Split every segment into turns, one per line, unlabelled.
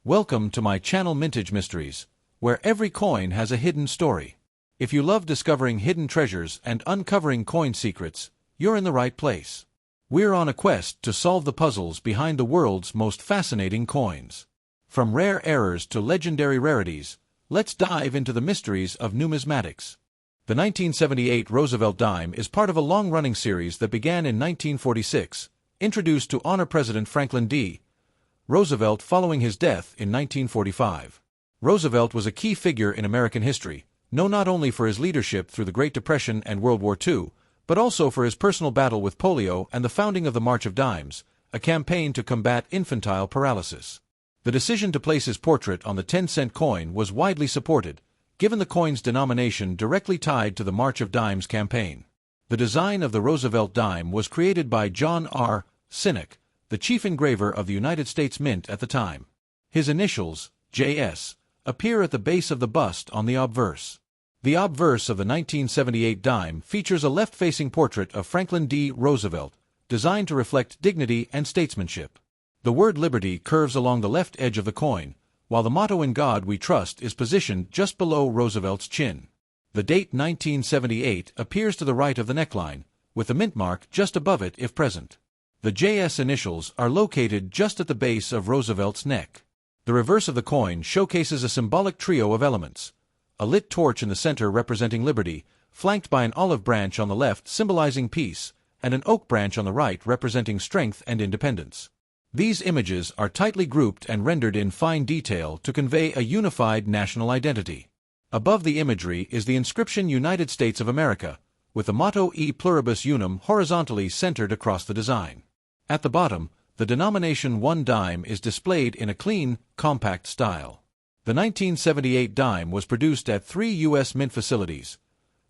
Welcome to my channel Mintage Mysteries, where every coin has a hidden story. If you love discovering hidden treasures and uncovering coin secrets, you're in the right place. We're on a quest to solve the puzzles behind the world's most fascinating coins. From rare errors to legendary rarities, let's dive into the mysteries of numismatics. The 1978 Roosevelt dime is part of a long-running series that began in 1946, introduced to honor President Franklin D. Roosevelt following his death in 1945. Roosevelt was a key figure in American history, known not only for his leadership through the Great Depression and World War II, but also for his personal battle with polio and the founding of the March of Dimes, a campaign to combat infantile paralysis. The decision to place his portrait on the 10-cent coin was widely supported, given the coin's denomination directly tied to the March of Dimes campaign. The design of the Roosevelt dime was created by John R. Sinek, the chief engraver of the United States Mint at the time. His initials, J.S., appear at the base of the bust on the obverse. The obverse of the 1978 dime features a left-facing portrait of Franklin D. Roosevelt, designed to reflect dignity and statesmanship. The word liberty curves along the left edge of the coin, while the motto "In God We Trust" is positioned just below Roosevelt's chin. The date 1978 appears to the right of the neckline, with the mint mark just above it if present. The JS initials are located just at the base of Roosevelt's neck. The reverse of the coin showcases a symbolic trio of elements: a lit torch in the center representing liberty, flanked by an olive branch on the left symbolizing peace, and an oak branch on the right representing strength and independence. These images are tightly grouped and rendered in fine detail to convey a unified national identity. Above the imagery is the inscription United States of America, with the motto E Pluribus Unum horizontally centered across the design. At the bottom, the denomination 1 dime is displayed in a clean, compact style. The 1978 dime was produced at 3 U.S. mint facilities: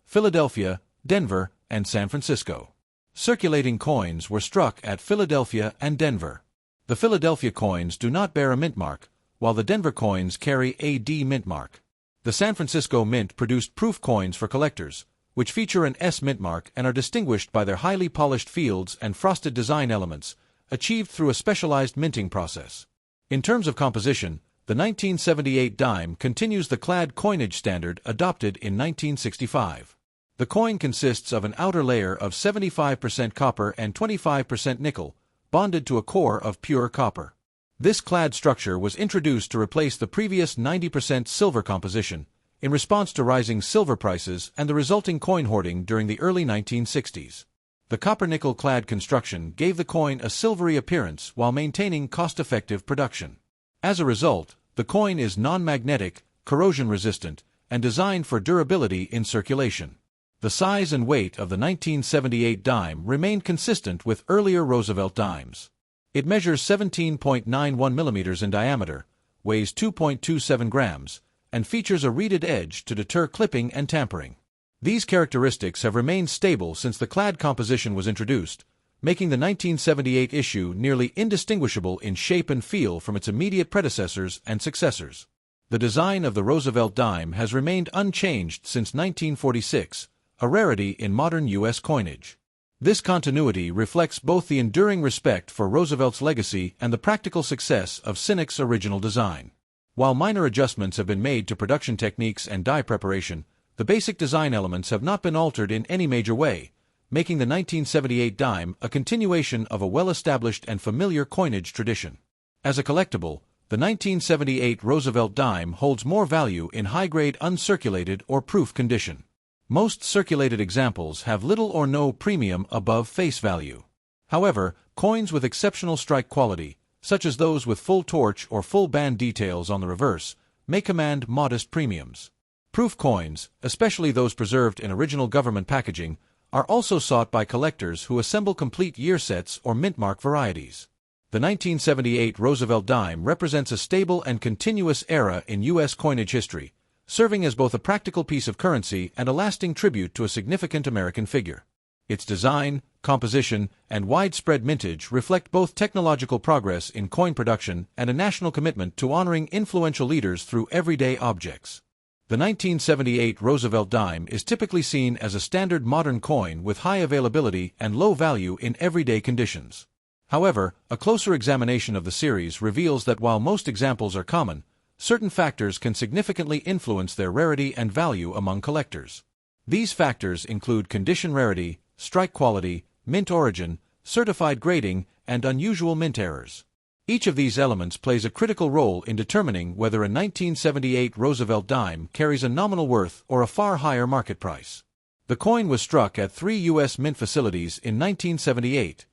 Philadelphia, Denver, and San Francisco. Circulating coins were struck at Philadelphia and Denver. The Philadelphia coins do not bear a mint mark, while the Denver coins carry a D mint mark. The San Francisco Mint produced proof coins for collectors, which feature an S mint mark and are distinguished by their highly polished fields and frosted design elements, achieved through a specialized minting process. In terms of composition, the 1978 dime continues the clad coinage standard adopted in 1965. The coin consists of an outer layer of 75% copper and 25% nickel, bonded to a core of pure copper. This clad structure was introduced to replace the previous 90% silver composition, in response to rising silver prices and the resulting coin hoarding during the early 1960s. The copper-nickel clad construction gave the coin a silvery appearance while maintaining cost-effective production. As a result, the coin is non-magnetic, corrosion-resistant, and designed for durability in circulation. The size and weight of the 1978 dime remained consistent with earlier Roosevelt dimes. It measures 17.91 millimeters in diameter, weighs 2.27 grams, and features a reeded edge to deter clipping and tampering. These characteristics have remained stable since the clad composition was introduced, making the 1978 issue nearly indistinguishable in shape and feel from its immediate predecessors and successors. The design of the Roosevelt dime has remained unchanged since 1946, a rarity in modern U.S. coinage. This continuity reflects both the enduring respect for Roosevelt's legacy and the practical success of Sinek's original design. While minor adjustments have been made to production techniques and die preparation, the basic design elements have not been altered in any major way, making the 1978 dime a continuation of a well-established and familiar coinage tradition. As a collectible, the 1978 Roosevelt dime holds more value in high-grade uncirculated or proof condition. Most circulated examples have little or no premium above face value. However, coins with exceptional strike quality, such as those with full torch or full band details on the reverse, may command modest premiums. Proof coins, especially those preserved in original government packaging, are also sought by collectors who assemble complete year sets or mint mark varieties. The 1978 Roosevelt dime represents a stable and continuous era in U.S. coinage history, serving as both a practical piece of currency and a lasting tribute to a significant American figure. Its design, composition, and widespread mintage reflect both technological progress in coin production and a national commitment to honoring influential leaders through everyday objects. The 1978 Roosevelt dime is typically seen as a standard modern coin with high availability and low value in everyday conditions. However, a closer examination of the series reveals that while most examples are common, certain factors can significantly influence their rarity and value among collectors. These factors include condition rarity, strike quality, mint origin, certified grading, and unusual mint errors. Each of these elements plays a critical role in determining whether a 1978 Roosevelt dime carries a nominal worth or a far higher market price. The coin was struck at 3 U.S. mint facilities in 1978: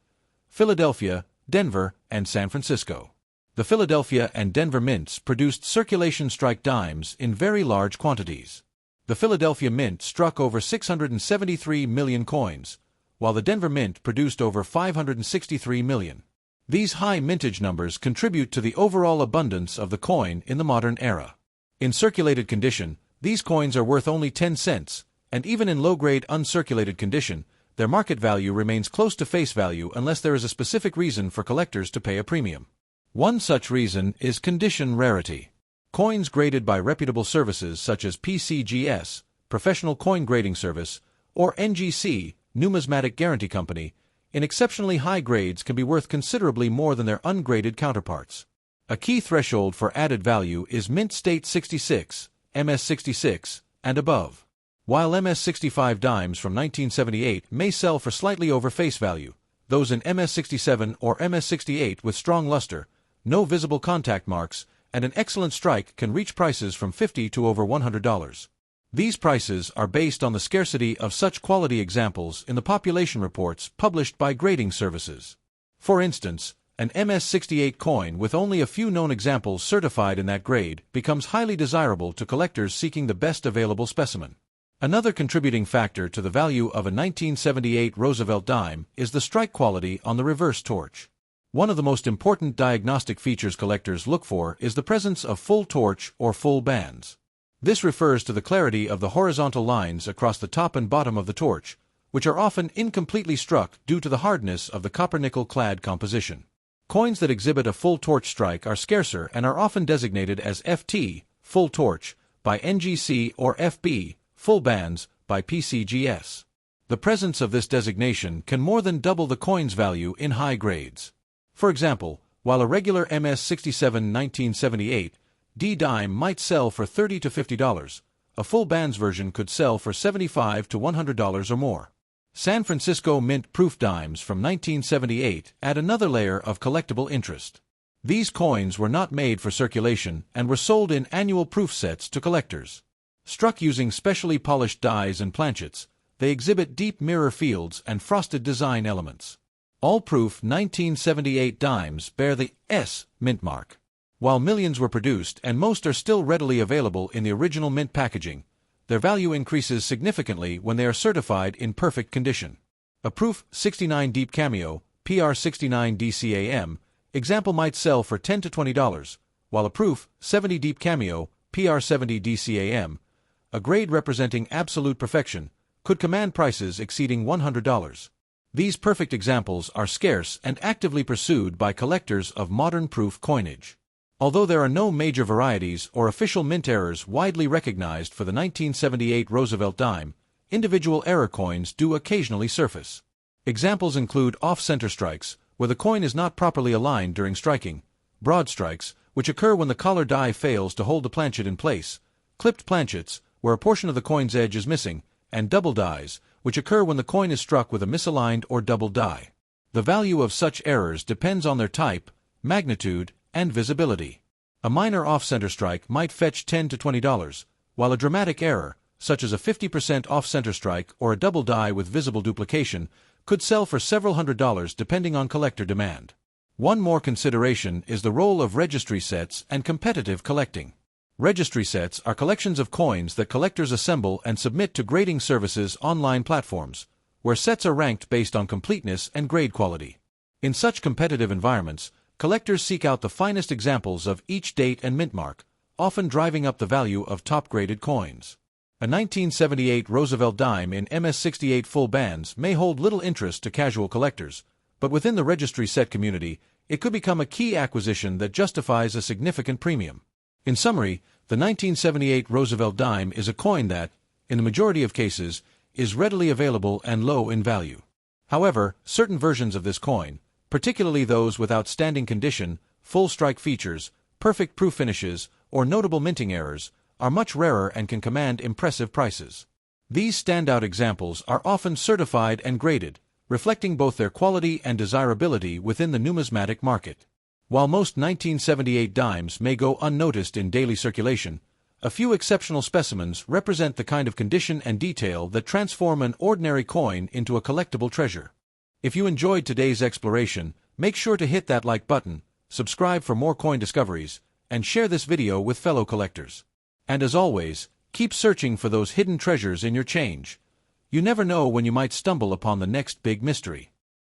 Philadelphia, Denver, and San Francisco. The Philadelphia and Denver mints produced circulation strike dimes in very large quantities. The Philadelphia Mint struck over 673 million coins, while the Denver Mint produced over 563 million. These high mintage numbers contribute to the overall abundance of the coin in the modern era. In circulated condition, these coins are worth only 10 cents, and even in low-grade uncirculated condition, their market value remains close to face value unless there is a specific reason for collectors to pay a premium. One such reason is condition rarity. Coins graded by reputable services such as PCGS, Professional Coin Grading Service, or NGC, Numismatic Guarantee Company, in exceptionally high grades can be worth considerably more than their ungraded counterparts. A key threshold for added value is Mint State 66, MS66, and above. While MS65 dimes from 1978 may sell for slightly over face value, those in MS67 or MS68 with strong luster, no visible contact marks, and an excellent strike can reach prices from $50 to over $100. These prices are based on the scarcity of such quality examples in the population reports published by grading services. For instance, an MS68 coin with only a few known examples certified in that grade becomes highly desirable to collectors seeking the best available specimen. Another contributing factor to the value of a 1978 Roosevelt dime is the strike quality on the reverse torch. One of the most important diagnostic features collectors look for is the presence of full torch or full bands. This refers to the clarity of the horizontal lines across the top and bottom of the torch, which are often incompletely struck due to the hardness of the copper-nickel clad composition. Coins that exhibit a full torch strike are scarcer and are often designated as FT, full torch, by NGC, or FB, full bands, by PCGS. The presence of this designation can more than double the coin's value in high grades. For example, while a regular MS67 1978 D dime might sell for $30 to $50, a full bands version could sell for $75 to $100 or more. San Francisco Mint proof dimes from 1978 add another layer of collectible interest. These coins were not made for circulation and were sold in annual proof sets to collectors. Struck using specially polished dies and planchets, they exhibit deep mirror fields and frosted design elements. All proof 1978 dimes bear the S mint mark. While millions were produced and most are still readily available in the original mint packaging, their value increases significantly when they are certified in perfect condition. A proof 69 Deep Cameo, PR69 DCAM, example might sell for $10 to $20, while a proof 70 Deep Cameo, PR70 DCAM, a grade representing absolute perfection, could command prices exceeding $100. These perfect examples are scarce and actively pursued by collectors of modern proof coinage. Although there are no major varieties or official mint errors widely recognized for the 1978 Roosevelt dime, individual error coins do occasionally surface. Examples include off-center strikes, where the coin is not properly aligned during striking, broad strikes, which occur when the collar die fails to hold the planchet in place, clipped planchets, where a portion of the coin's edge is missing, and double dies, which occur when the coin is struck with a misaligned or doubled die. The value of such errors depends on their type, magnitude, and visibility. A minor off-center strike might fetch $10 to $20, while a dramatic error, such as a 50% off-center strike or a double die with visible duplication, could sell for several $100s depending on collector demand. One more consideration is the role of registry sets and competitive collecting. Registry sets are collections of coins that collectors assemble and submit to grading services online platforms, where sets are ranked based on completeness and grade quality. In such competitive environments, collectors seek out the finest examples of each date and mint mark, often driving up the value of top-graded coins. A 1978 Roosevelt dime in MS68 full bands may hold little interest to casual collectors, but within the registry set community, it could become a key acquisition that justifies a significant premium. In summary, the 1978 Roosevelt dime is a coin that, in the majority of cases, is readily available and low in value. However, certain versions of this coin, particularly those with outstanding condition, full strike features, perfect proof finishes, or notable minting errors, are much rarer and can command impressive prices. These standout examples are often certified and graded, reflecting both their quality and desirability within the numismatic market. While most 1978 dimes may go unnoticed in daily circulation, a few exceptional specimens represent the kind of condition and detail that transform an ordinary coin into a collectible treasure. If you enjoyed today's exploration, make sure to hit that like button, subscribe for more coin discoveries, and share this video with fellow collectors. And as always, keep searching for those hidden treasures in your change. You never know when you might stumble upon the next big mystery.